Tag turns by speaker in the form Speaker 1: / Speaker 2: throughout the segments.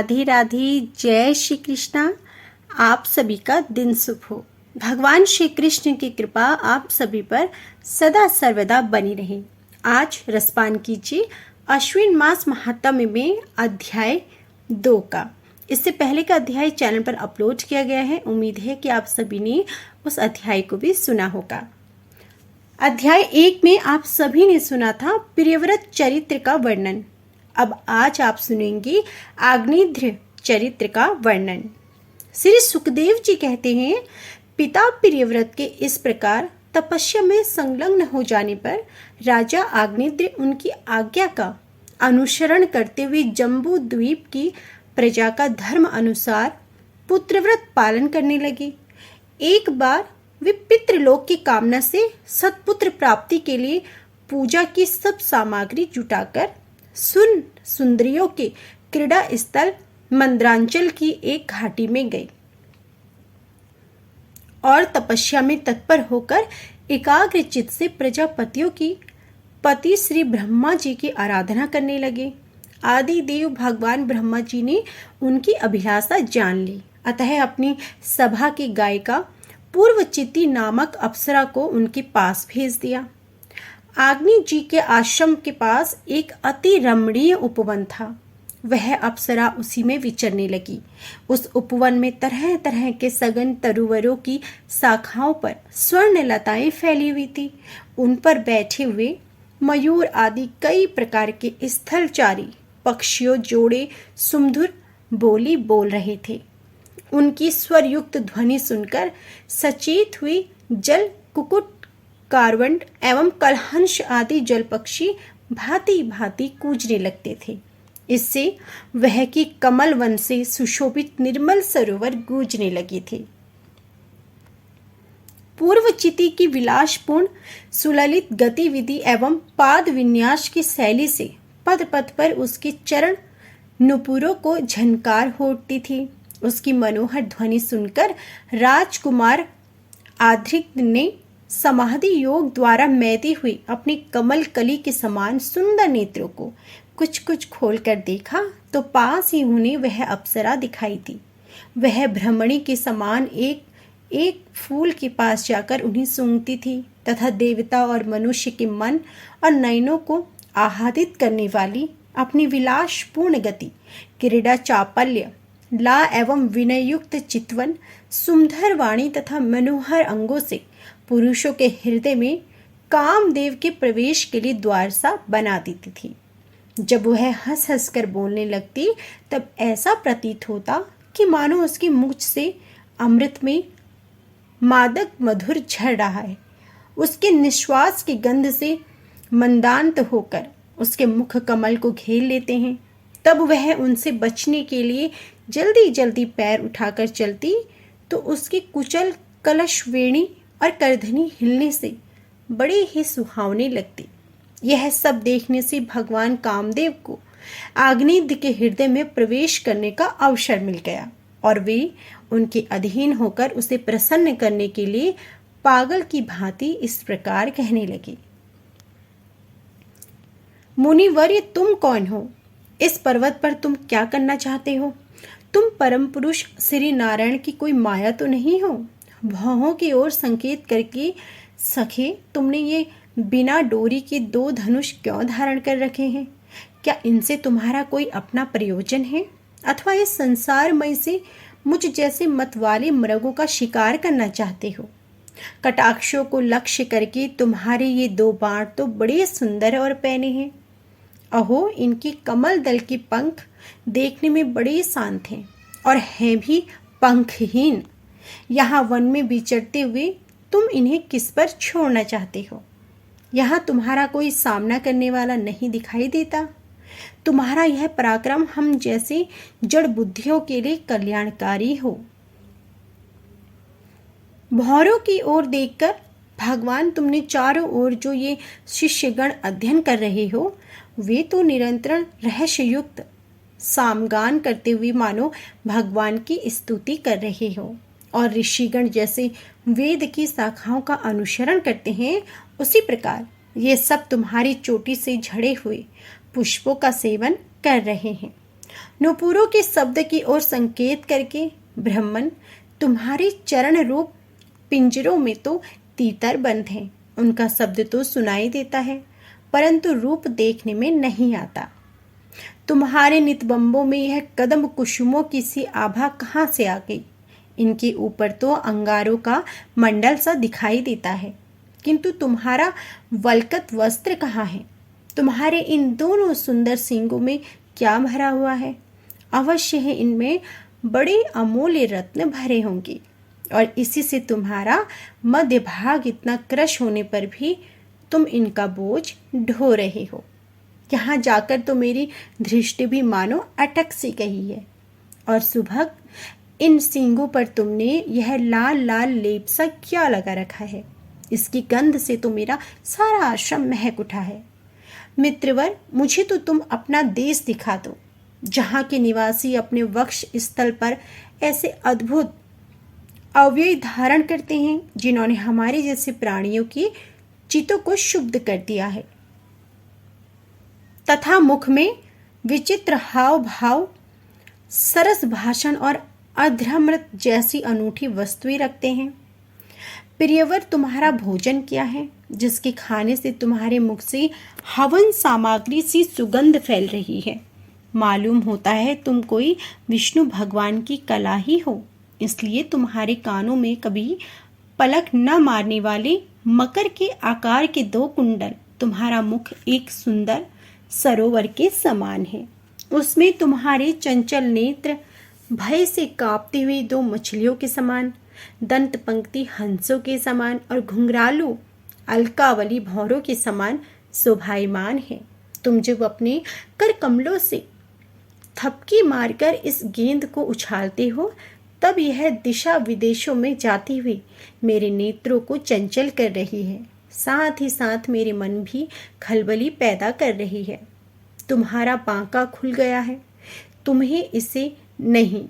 Speaker 1: राधे राधे, जय श्री कृष्णा। आप सभी का दिन शुभ हो। भगवान श्री कृष्ण की कृपा आप सभी पर सदा सर्वदा बनी रहे। आज रसपान कीजिए अश्विन मास महात्म्य में अध्याय 2 का। इससे पहले का अध्याय चैनल पर अपलोड किया गया है। उम्मीद है कि आप सभी ने उस अध्याय को भी सुना होगा। अध्याय 1 में आप सभी ने सुना था प्रियव्रत चरित्र का वर्णन। अब आज आप सुनेंगे आग्नेध्र चरित्र का वर्णन। श्री सुखदेव जी कहते हैं, पिता प्रियव्रत के इस प्रकार तपस्या में संलग्न हो जाने पर राजा आग्नेध्र उनकी आज्ञा का अनुसरण करते हुए जम्बू द्वीप की प्रजा का धर्म अनुसार पुत्रव्रत पालन करने लगे। एक बार वे पितृलोक की कामना से सत्पुत्र प्राप्ति के लिए पूजा की सब सामग्री जुटाकर सुंदरियों के क्रीड़ा स्थल मंद्रांचल की एक घाटी में गए और तपस्या में तत्पर होकर एकाग्र चित्त से प्रजापतियों की पति श्री ब्रह्मा जी की आराधना करने लगे। आदि देव भगवान ब्रह्मा जी ने उनकी अभिलाषा जान ली, अतः अपनी सभा की गायिका पूर्वचिति नामक अप्सरा को उनके पास भेज दिया। आग्नि जी के आश्रम के पास एक अति रमणीय उपवन था। वह अप्सरा उसी में विचरने लगी। उस उपवन में तरह तरह के सघन तरुवरों की शाखाओं पर स्वर्ण लताएं फैली हुई थी। उन पर बैठे हुए मयूर आदि कई प्रकार के स्थलचारी पक्षियों जोड़े सुमधुर बोली बोल रहे थे। उनकी स्वरयुक्त ध्वनि सुनकर सचेत हुए जल कुकुट, कारवंड एवं कलहंस आदि जल पक्षी भांति भांति कूजने लगते थे। इससे वह की कमल वन से सुशोभित निर्मल सरोवर गूंजने लगे थे। पूर्वचिति की विलासपूर्ण सुललित गतिविधि एवं पाद विन्यास की शैली से पद पद पर उसके चरण नुपुरों को झनकार हो उठती थी। उसकी मनोहर ध्वनि सुनकर राजकुमार आद्रिक ने समाधि योग द्वारा मैदी हुई अपनी कमल कली के समान सुंदर नेत्रों को कुछ कुछ खोलकर देखा तो पास ही उन्हें वह अप्सरा दिखाई दी। वह भ्रमणी के समान एक एक फूल के पास जाकर उन्हें सूंघती थी तथा देवता और मनुष्य के मन और नयनों को आह्लादित करने वाली अपनी विलासपूर्ण गति, क्रीड़ा चापल्य, ला एवं विनयुक्त चितवन, सुंदर वाणी तथा मनोहर अंगों से पुरुषों के हृदय में कामदेव के प्रवेश के लिए द्वार सा बना देती थी। जब वह हंस हंस कर बोलने लगती तब ऐसा प्रतीत होता कि मानो उसके मुख से अमृत में मादक मधुर झड़ रहा है। उसके निश्वास की गंध से मंदांत होकर उसके मुख कमल को घेर लेते हैं। तब वह उनसे बचने के लिए जल्दी जल्दी पैर उठाकर चलती तो उसकी कुचल कलश वेणी और करधनी हिलने से बड़ी ही सुहावनी लगती। यह सब देखने से भगवान कामदेव को आग्नेध्र के हृदय में प्रवेश करने का अवसर मिल गया और वे उनके अधीन होकर उसे प्रसन्न करने के लिए पागल की भांति इस प्रकार कहने लगे, मुनिवर्य तुम कौन हो? इस पर्वत पर तुम क्या करना चाहते हो? तुम परम पुरुष श्री नारायण की कोई माया तो नहीं हो? भौहों की ओर संकेत करके सखे तुमने ये बिना डोरी के 2 धनुष क्यों धारण कर रखे हैं? क्या इनसे तुम्हारा कोई अपना प्रयोजन है अथवा इस संसारमय से मुझ जैसे मतवाले मृगों का शिकार करना चाहते हो? कटाक्षों को लक्ष्य करके तुम्हारे ये 2 बाण तो बड़े सुंदर और पैने हैं। अहो, इनकी कमल दल के पंख देखने में बड़े शांत हैं और हैं भी पंखहीन। यहाँ वन में विचरते हुए तुम इन्हें किस पर छोड़ना चाहते हो? यहाँ तुम्हारा कोई सामना करने वाला नहीं दिखाई देता। तुम्हारा यह पराक्रम हम जैसे जड़ बुद्धियों के लिए कल्याणकारी हो। भौरों की ओर देखकर भगवान तुमने चारों ओर जो ये शिष्यगण अध्ययन कर रहे हो वे तो निरंतर रहस्ययुक्त सामगान करते हुए मानो भगवान की स्तुति कर रहे हो और ऋषिगण जैसे वेद की शाखाओं का अनुसरण करते हैं उसी प्रकार ये सब तुम्हारी चोटी से झड़े हुए पुष्पों का सेवन कर रहे हैं। नुपुरों के शब्द की ओर संकेत करके ब्रह्मन, तुम्हारे चरण रूप पिंजरों में तो तीतर बंद हैं। उनका शब्द तो सुनाई देता है, परंतु रूप देखने में नहीं आता। तुम्हारे नितंबों में यह कदम कुसुमों की सी आभा कहाँ से आ गई? इनके ऊपर तो अंगारों का मंडल सा दिखाई देता है, किंतु तुम्हारा वल्कत वस्त्र कहाँ है? तुम्हारे इन दोनों सुंदर सींगों में क्या भरा हुआ है? अवश्य है इनमें बड़े अमूल्य रत्न भरे होंगे, और इसी से तुम्हारा मध्य भाग इतना क्रश होने पर भी तुम इनका बोझ ढो रहे हो। यहाँ जाकर तो मेरी दृष्टि भी मानो अटक सी गई है। और सुभग, इन सींगों पर तुमने यह लाल लाल लेप सा क्या लगा रखा है? इसकी गंध से तो मेरा सारा आश्रम महक उठा है। मित्रवर, मुझे तो तुम अपना देश दिखा दो, जहाँ के निवासी अपने वक्ष स्थल पर ऐसे अद्भुत अव्यय धारण करते हैं, जिन्होंने हमारे जैसे प्राणियों की चित्तों को शुद्ध कर दिया है, तथा मुख में विचित्र हाव भाव, सरस भाषण और अधर्मृत जैसी अनूठी वस्तुएं रखते हैं। प्रियवर, तुम्हारा भोजन क्या है, जिसके खाने से तुम्हारे मुख से हवन सामग्री सी सुगंध फैल रही है? मालूम होता है तुम कोई विष्णु भगवान की कला ही हो, इसलिए तुम्हारे कानों में कभी पलक न मारने वाले मकर के आकार के 2 कुंडल, तुम्हारा मुख एक सुंदर सरोवर के समान है, उसमें तुम्हारे चंचल नेत्र भय से कांपती हुई 2 मछलियों के समान, दंत पंक्ति हंसों के समान और घुंघरालू अलकावली भौरों के समान शोभायमान है। तुम जब अपने कर कमलों से थपकी मारकर इस गेंद को उछालते हो, तब यह दिशा विदेशों में जाती हुई मेरे नेत्रों को चंचल कर रही है, साथ ही साथ मेरे मन भी खलबली पैदा कर रही है। तुम्हारा बांका खुल गया है, तुम्हें इसे नहीं।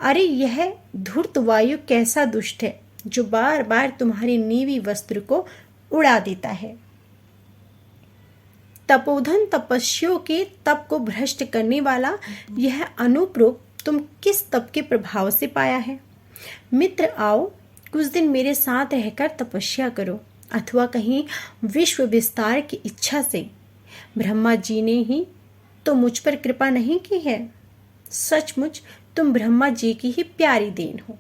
Speaker 1: अरे, यह धूर्त वायु कैसा दुष्ट है, जो बार बार तुम्हारे नीवी वस्त्र को उड़ा देता है। तपोधन तपस्वियों के तप को भ्रष्ट करने वाला यह अनूप रूप तुम किस तप के प्रभाव से पाया है? मित्र, आओ कुछ दिन मेरे साथ रहकर तपस्या करो, अथवा कहीं विश्व विस्तार की इच्छा से। ब्रह्मा जी ने ही तो मुझ पर कृपा नहीं की है। सचमुच तुम ब्रह्मा जी की ही प्यारी देन हो।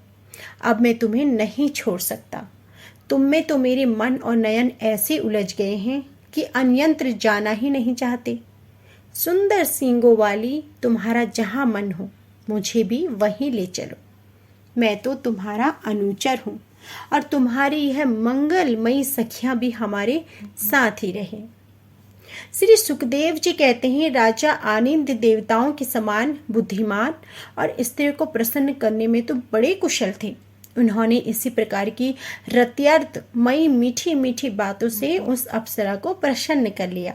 Speaker 1: अब मैं तुम्हें नहीं छोड़ सकता। तुम में तो मेरे मन और नयन ऐसे उलझ गए हैं कि अन्यंत्र जाना ही नहीं चाहते। सुंदर सींगों वाली, तुम्हारा जहाँ मन हो मुझे भी वहीं ले चलो। मैं तो तुम्हारा अनुचर हूँ, और तुम्हारी यह मंगलमयी सखियां भी हमारे साथ ही रहे। श्री सुखदेव जी कहते हैं, राजा आनंद देवताओं के समान बुद्धिमान और स्त्री को प्रसन्न करने में तो बड़े कुशल थे। उन्होंने इसी प्रकार की रत्यार्थमयी मीठी मीठी बातों से उस अप्सरा को प्रसन्न कर लिया।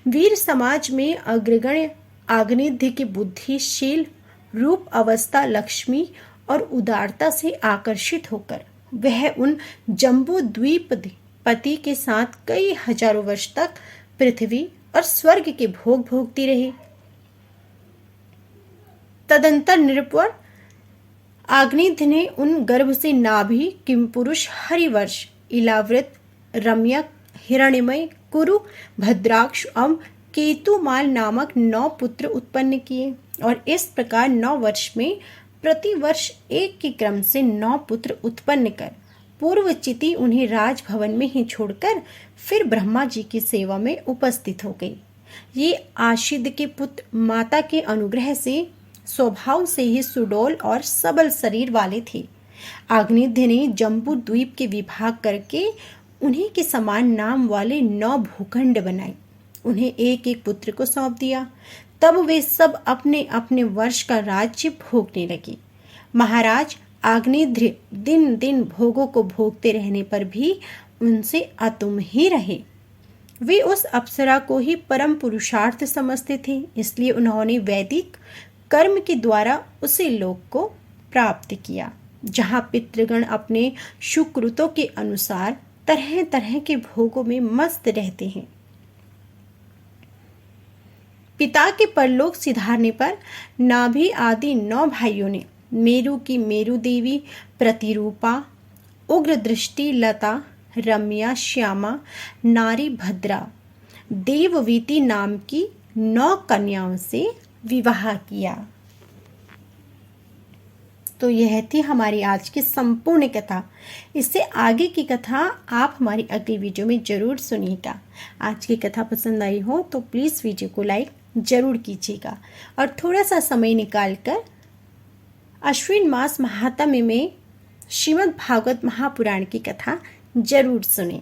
Speaker 1: वीर समाज में अग्रगण्य आग्नेय की बुद्धिशील रूप अवस्था, लक्ष्मी और उदारता से आकर्षित होकर वह उन जम्बू द्वीप पति के साथ कई हजारों वर्ष तक पृथ्वी और स्वर्ग के भोग भोगती रही। तदंतर निरुपर आग्नेय ने उन गर्भ से नाभि किमपुरुष हरिवर्ष इलावृत रम्यक हिरण्यमय कुरु भद्राक्ष एवं केतुमाल नामक 9 पुत्र उत्पन्न किए, और इस प्रकार 9 वर्ष में प्रति वर्ष एक के क्रम से 9 पुत्र उत्पन्न कर पूर्वचिति उन्हें राजभवन में ही छोड़कर फिर ब्रह्मा जी की सेवा में उपस्थित हो गई। ये आशिद के पुत्र माता के अनुग्रह से स्वभाव से ही सुडौल और सबल शरीर वाले थे। आग्नेय ने जम्बू द्वीप के विभाग करके उन्हीं के समान नाम वाले 9 भूखंड बनाए, उन्हें एक एक पुत्र को सौंप दिया। तब वे सब अपने अपने वर्ष का राज्य भोगने लगे। महाराज आग्नेय दिन दिन भोगों को भोगते रहने पर भी उनसे अतुम ही रहे। वे उस अप्सरा को ही परम पुरुषार्थ समझते थे, इसलिए उन्होंने वैदिक कर्म के द्वारा उसे लोक को प्राप्त किया, जहाँ पितृगण अपने सुकृतों के अनुसार तरह तरह के भोगों में मस्त रहते हैं। पिता के परलोक सिधारने पर नाभि आदि 9 भाइयों ने मेरु की मेरु देवी प्रतिरूपा, उग्र दृष्टि लता, रम्या, श्यामा, नारी भद्रा, देववीति नाम की 9 कन्याओं से विवाह किया। तो यह थी हमारी आज की संपूर्ण कथा। इससे आगे की कथा आप हमारी अगली वीडियो में ज़रूर सुनिएगा। आज की कथा पसंद आई हो तो प्लीज़ वीडियो को लाइक ज़रूर कीजिएगा और थोड़ा सा समय निकालकर अश्विन मास महात्म्य में श्रीमद् भागवत महापुराण की कथा ज़रूर सुनें।